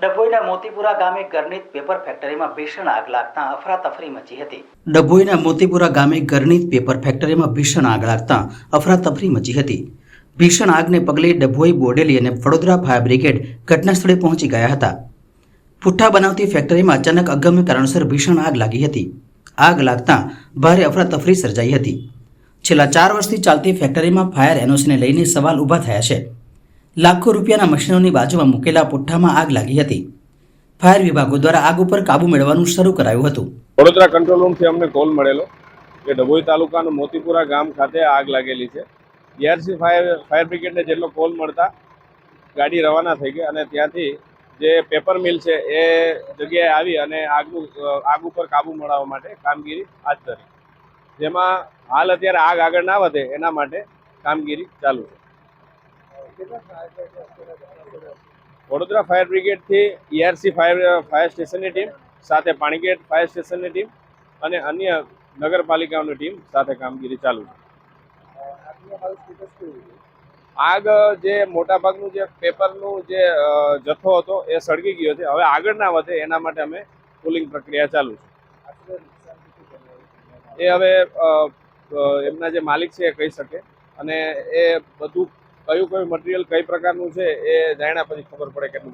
ડભોઈના મોતીપુરા ગામે ગરનીત પેપર ફેક્ટરીમાં ભીષણ આગ લાગતા અફરાતફરી મચી હતી। ડભોઈના મોતીપુરા ગામે ગરનીત પેપર ફેક્ટરીમાં ભીષણ આગ લાગતા અફરાતફરી મચી હતી। ભીષણ આગને પગલે ડભોઈ, બોડેલી અને વડોદરા ફાયર બ્રિગેડ ઘટના સ્થળે પહોંચી ગયા હતા। પુઠ્ઠા બનાવતી ફેક્ટરીમાં અચાનક અગમ્ય કારણસર ભીષણ આગ લાગી હતી। આગ લાગતા ભારે અફરાતફરી સર્જાઈ હતી। છેલ્લા 4 વર્ષથી ચાલતી ફેક્ટરીમાં ફાયર એનઓસીને લઈને સવાલ ઊભા થયા છે। લાખો રૂપિયાના મશીનોની બાજુમાં મૂકેલા પુઠ્ઠામાં આગ લાગી હતી। ફાયર વિભાગો દ્વારા આગ ઉપર કાબુ મેળવવાનું શરૂ કરાયું હતું। વડોદરા કંટ્રોલ રૂમથી અમને કોલ મળેલો કે ડભોઈ તાલુકાનું મોતીપુરા ગામ ખાતે આગ લાગેલી છે। બીઆરસી ફાયર બ્રિગેડને જેટલો કોલ મળતા ગાડી રવાના થઈ ગઈ અને ત્યાંથી જે પેપર મિલ છે એ જગ્યાએ આવી અને આગ ઉપર કાબુ મેળવવા માટે કામગીરી હાથ ધરી, જેમાં હાલ અત્યારે આગ આગળ ના વધે એના માટે કામગીરી ચાલુ છે। વડોદરા ફાયર બ્રિગેડથી ઈઆરસી ફાયર સ્ટેશનની ટીમ સાથે પાણીગેટ ફાયર સ્ટેશનની ટીમ અને અન્ય નગરપાલિકાઓની ટીમ સાથે કામગીરી ચાલુ છે। આગ જે મોટાભાગનું જે પેપરનું જે જથ્થો હતો એ સળગી ગયો છે। હવે આગળ ના વધે એના માટે અમે કુલિંગ પ્રક્રિયા ચાલુ છે। એ હવે એમના જે માલિક છે એ કહી શકે અને એ બધું કયું મટીરિયલ કઈ પ્રકારનું છે એ જાણ્યા પછી ખબર પડે કેટલું